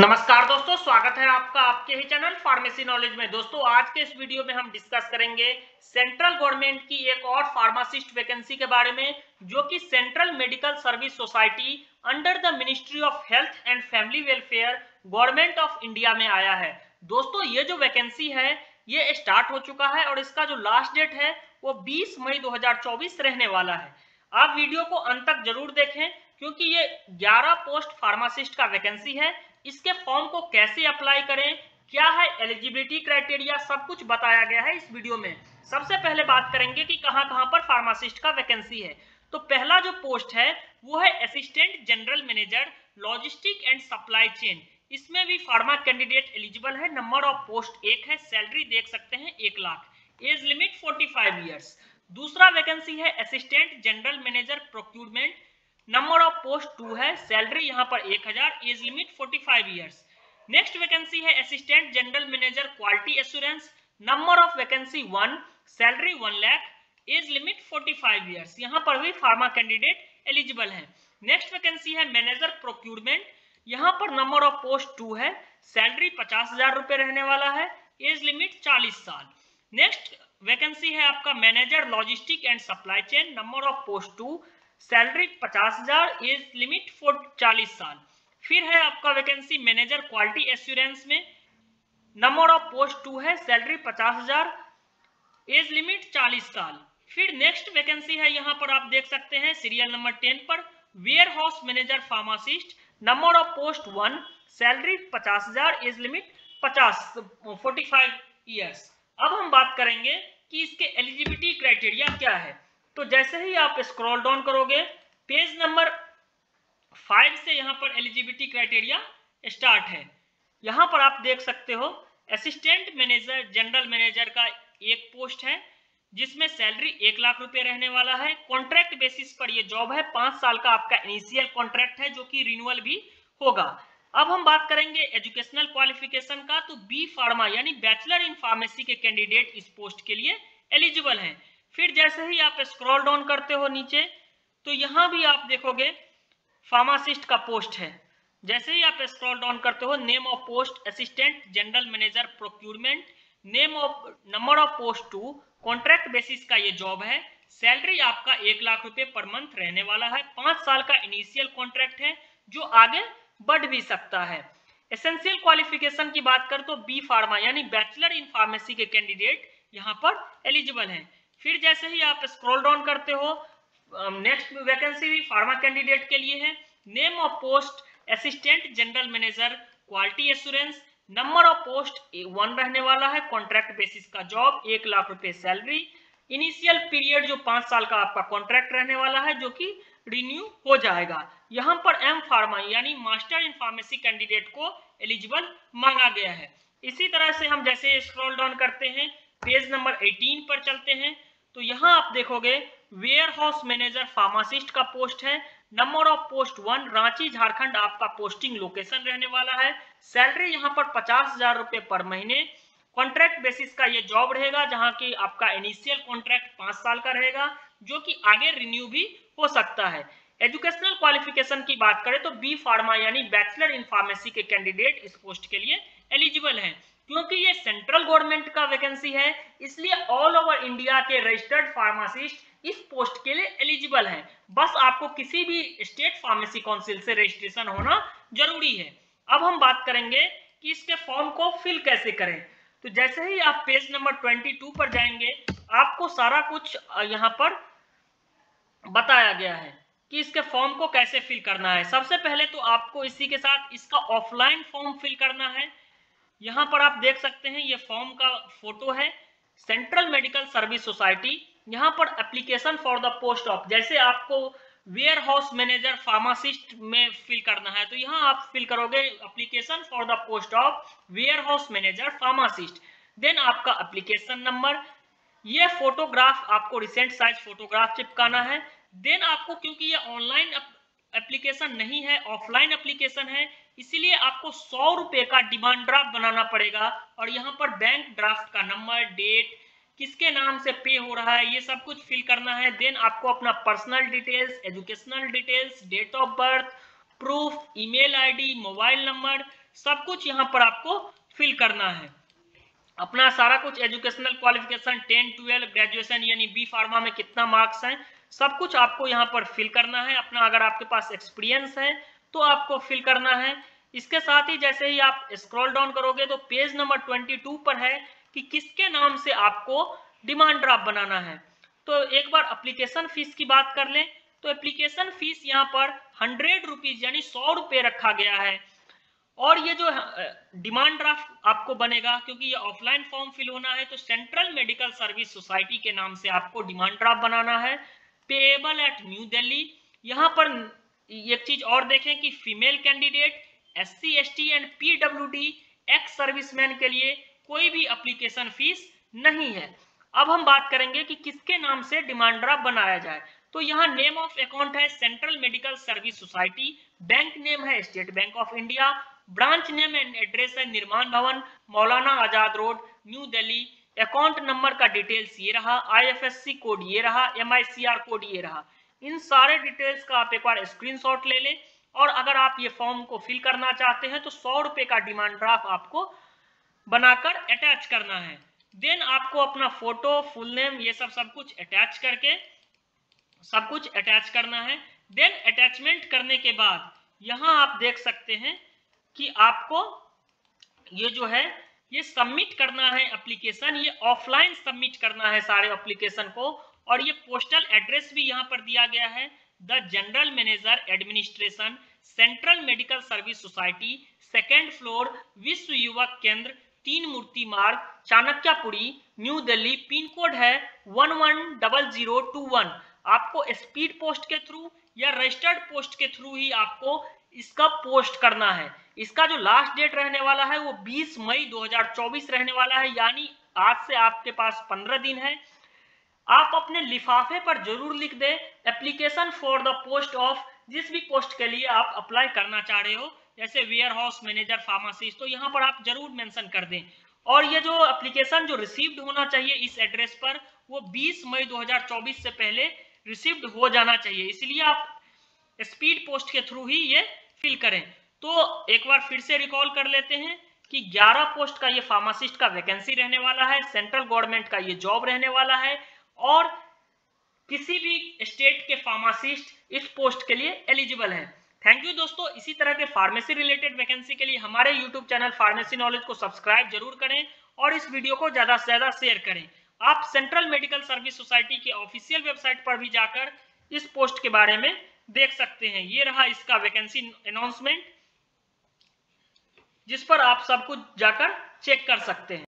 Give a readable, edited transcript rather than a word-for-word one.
नमस्कार दोस्तों, स्वागत है आपका आपके ही चैनल फार्मेसी नॉलेज में। दोस्तों, आज के इस वीडियो में हम डिस्कस करेंगे सेंट्रल गवर्नमेंट की एक और फार्मासिस्ट वैकेंसी के बारे में, जो कि central medical service society under the ministry of health and family welfare government of India में आया है। दोस्तों, ये जो वैकेंसी है ये स्टार्ट हो चुका है और इसका जो लास्ट डेट है वो 20 मई 2024 रहने वाला है। आप वीडियो को अंत तक जरूर देखें, क्योंकि ये 11 पोस्ट फार्मासिस्ट का वैकेंसी है। इसके फॉर्म को कैसे अप्लाई करें, क्या है एलिजिबिलिटी क्राइटेरिया, सब कुछ बताया गया है इस वीडियो में। सबसे पहले बात करेंगे कि कहां-कहां पर फार्मासिस्ट का वैकेंसी है। तो पहला जो पोस्ट है वो है assistant general manager logistic and supply chain. इसमें भी फार्मा कैंडिडेट एलिजिबल है। नंबर ऑफ पोस्ट 1 है, सैलरी देख सकते हैं 1 लाख, एज लिमिट 45 ईयर्स। दूसरा वैकेंसी है assistant general manager procurement. Number of post 2 है, सैलरी यहां पर 1000, age limit 45 years. Next vacancy है assistant general manager quality assurance. Number of vacancy 1, salary 1 lakh, age limit 45 years. यहां पर भी फार्मा कैंडिडेट एलिजिबल है। नेक्स्ट वैकेंसी है मैनेजर प्रोक्यूरमेंट। यहां पर नंबर ऑफ पोस्ट 2 है, सैलरी 50,000 रुपए रहने वाला है, एज लिमिट 40 साल। नेक्स्ट वैकेंसी है आपका manager logistic and supply chain. Number of post 2, salary 50,000, age limit 40 साल। फिर है आपका वैकेंसी मैनेजर क्वालिटी एश्योरेंस में। नंबर ऑफ पोस्ट 2 है, सैलरी 50,000, एज लिमिट 40 साल। फिर नेक्स्ट वैकेंसी है, यहां पर आप देख सकते हैं सीरियल नंबर 10 पर, warehouse manager pharmacist. Number of post 1, salary 50,000, age limit 45 years. अब हम बात करेंगे कि इसके एलिजिबिलिटी क्राइटेरिया क्या है। तो जैसे ही आप स्क्रॉल डाउन करोगे पेज नंबर 5 से यहां पर एलिजिबिलिटी क्राइटेरिया स्टार्ट है। यहां पर आप देख सकते हो असिस्टेंट मैनेजर जनरल मैनेजर का एक पोस्ट है, जिसमें सैलरी 1 लाख रुपए रहने वाला है। कॉन्ट्रैक्ट बेसिस पर यह जॉब है, 5 साल का आपका इनिशियल कॉन्ट्रैक्ट है, जो कि रिन्यूअल भी होगा। अब हम बात करेंगे एजुकेशनल क्वालिफिकेशन का। तो बी फार्मा यानी बैचलर इन फार्मेसी के कैंडिडेट इस पोस्ट के लिए एलिजिबल हैं। फिर जैसे ही आप स्क्रॉल डाउन करते हो नीचे, तो यहां भी आप देखोगे फार्मासिस्ट का पोस्ट है। जैसे ही आप स्क्रॉल डाउन करते हो, name of post assistant general manager procurement. Number of post 2, contract basis का ये जॉब है। सैलरी आपका 1 लाख रुपए पर मंथ रहने वाला है। 5 साल का इनिशियल कॉन्ट्रैक्ट है, जो आगे बढ़ भी सकता है। एसेंशियल क्वालिफिकेशन की बात कर तो बी फार्मा यानी बैचलर इन फार्मेसी के कैंडिडेट यहां पर एलिजिबल हैं। फिर जैसे ही आप स्क्रॉल डाउन करते हो, नेक्स्ट वैकेंसी भी फार्मा कैंडिडेट के लिए है। Name of post assistant general manager quality assurance. Number of post 1 रहने वाला है, कॉन्ट्रैक्ट बेसिस का जॉब, 1 लाख रुपए सैलरी। इनिशियल पीरियड जो 5 साल का आपका कॉन्ट्रैक्ट रहने वाला है, जो कि रिन्यू हो जाएगा। यहां पर एम फार्मा यानी मास्टर इन फार्मेसी कैंडिडेट को एलिजिबल मांगा गया है। इसी तरह से हम जैसे स्क्रॉल डाउन करते हैं, पेज नंबर 18 पर चलते हैं, तो यहां आप देखोगे वेयर हाउस मैनेजर फार्मासिस्ट का पोस्ट है। Number of post 1, Ranchi Jharkhand आपका पोस्टिंग लोकेशन रहने वाला है। सैलरी यहां पर 50,000 रुपए पर महीने। कॉन्ट्रैक्ट बेसिस का ये जॉब रहेगा, जहां की आपका इनिशियल कॉन्ट्रैक्ट 5 साल का रहेगा, जो कि आगे रिन्यू भी हो सकता है। एजुकेशनल क्वालिफिकेशन की बात करें तो बी फार्मा यानी बैचलर इन फार्मेसी के कैंडिडेट इस पोस्ट के लिए एलिजिबल हैं। क्योंकि ये सेंट्रल गवर्नमेंट का वैकेंसी है, इसलिए ऑल ओवर इंडिया के रजिस्टर्ड फार्मासिस्ट इस पोस्ट के लिए एलिजिबल हैं। बस आपको किसी भी स्टेट फार्मेसी काउंसिल से रजिस्ट्रेशन होना जरूरी है। अब हम बात करेंगे कि इसके फॉर्म को फिल कैसे करें। तो जैसे ही आप पेज नंबर 22 पर जाएंगे, आपको सारा कुछ यहाँ पर बताया गया है कि इसके फॉर्म को कैसे फिल करना है। सबसे पहले तो आपको इसी के साथ इसका ऑफलाइन फॉर्म फिल करना है। यहां पर आप देख सकते हैं ये फॉर्म का फोटो है, सेंट्रल मेडिकल सर्विस सोसाइटी। यहां पर application for the post of, जैसे आपको वेयर हाउस मैनेजर फार्मासिस्ट में फिल करना है, तो यहां आप फिल करोगे application for the post of warehouse manager pharmacist. Then आपका एप्लीकेशन नंबर, ये फोटोग्राफ आपको रिसेंट साइज फोटोग्राफ चिपकाना है। देन आपको, क्योंकि ये ऑनलाइन एप्लीकेशन नहीं है, ऑफलाइन एप्लीकेशन है, इसीलिए आपको 100 रुपए का डिमांड ड्राफ्ट बनाना पड़ेगा। और यहाँ पर बैंक ड्राफ्ट का नंबर, डेट, किसके नाम से पे हो रहा है, ये सब कुछ फिल करना है। देन आपको अपना personal details, educational details, date of birth, proof, email ID, mobile number, सब कुछ यहाँ पर आपको फिल करना है। अपना सारा कुछ एजुकेशनल क्वालिफिकेशन 10, 12, ग्रेजुएशन यानी बी फार्मा में कितना मार्क्स हैं, सब कुछ आपको यहाँ पर फिल करना है। अपना अगर आपके पास एक्सपीरियंस है तो आपको फिल करना है। इसके साथ ही जैसे ही आप स्क्रॉल डाउन करोगे तो पेज नंबर 22 पर है कि किसके नाम से आपको डिमांड ड्राफ्ट बनाना है। तो एक बार एप्लीकेशन फीस की बात कर लें तो एप्लीकेशन फीस यहाँ पर 100 रुपीज यानी 100 रुपये रखा गया है। और ये जो डिमांड ड्राफ्ट आपको बनेगा, क्योंकि ये ऑफलाइन फॉर्म फिल होना है, तो सेंट्रल मेडिकल सर्विस सोसाइटी के नाम से आपको डिमांड ड्राफ्ट बनाना है, पेएबल एट न्यू दिल्ली। यहाँ पर एक चीज और देखें कि female candidate, SC, ST and PWD ex serviceman के लिए कोई भी एप्लीकेशन फीस नहीं है। अब हम बात करेंगे कि किसके नाम से डिमांड ड्राफ्ट बनाया जाए। तो यहाँ नेम ऑफ अकाउंट है central medical service society, bank name है State Bank of India, branch name and address है Nirman Bhavan, Maulana Azad road, New Delhi. Account number का डिटेल्स ये रहा, IFSC कोड ये रहा, MICR कोड ये रहा। इन सारे डिटेल्स का आप एक बार स्क्रीनशॉट ले लें और अगर आप ये फॉर्म को फिल करना चाहते हैं तो 100 रुपये का डिमांड ड्राफ्ट आपको बनाकर अटैच करना है। देन आपको अपना फोटो, फुल नेम, ये सब कुछ अटैच करके सब कुछ अटैच करना है। देन अटैचमेंट करने के बाद यहाँ आप देख सकते हैं कि आपको ये जो है ये सबमिट करना है एप्लीकेशन। ये ऑफलाइन सबमिट करना है सारे एप्लीकेशन को, और ये पोस्टल एड्रेस भी यहाँ पर दिया गया है, the general manager administration, central medical service society, 2nd floor, विश्व युवक केंद्र, 3 मूर्ति मार्ग, Chanakyapuri, new Delhi. Pin code है 110021। आपको स्पीड पोस्ट के थ्रू या रजिस्टर्ड पोस्ट के थ्रू ही आपको इसका पोस्ट करना है। इसका जो लास्ट डेट रहने वाला है वो 20 मई 2024 रहने वाला है, यानी आज से आपके पास 15 दिन है। आप अपने लिफाफे पर जरूर लिख दें application for the post of, जिस भी पोस्ट के लिए आप अप्लाई करना चाह रहे हो, जैसे वेयर हाउस मैनेजर, फार्मासिस्ट, तो यहाँ पर आप जरूर मेंशन कर दें। और ये जो एप्लीकेशन जो रिसीव्ड होना चाहिए इस एड्रेस पर, वो 20 मई 2024 से पहले रिसीव्ड हो जाना चाहिए, इसलिए आप स्पीड पोस्ट के थ्रू ही ये फिल करें। तो एक बार फिर से रिकॉल कर लेते हैं कि 11 पोस्ट का ये फार्मासिस्ट का वैकेंसी रहने वाला है, सेंट्रल गवर्नमेंट का ये जॉब रहने वाला है, और किसी भी स्टेट के फार्मासिस्ट इस पोस्ट के लिए एलिजिबल हैं। थैंक यू दोस्तों। इसी तरह के फार्मेसी रिलेटेड वैकेंसी के लिए हमारे यूट्यूब चैनल फार्मेसी नॉलेज को सब्सक्राइब जरूर करें और इस वीडियो को ज्यादा से ज्यादा शेयर करें। आप सेंट्रल मेडिकल सर्विस सोसाइटी के ऑफिशियल वेबसाइट पर भी जाकर इस पोस्ट के बारे में देख सकते हैं। ये रहा इसका वैकेंसी अनाउंसमेंट, जिस पर आप सब कुछ जाकर चेक कर सकते हैं।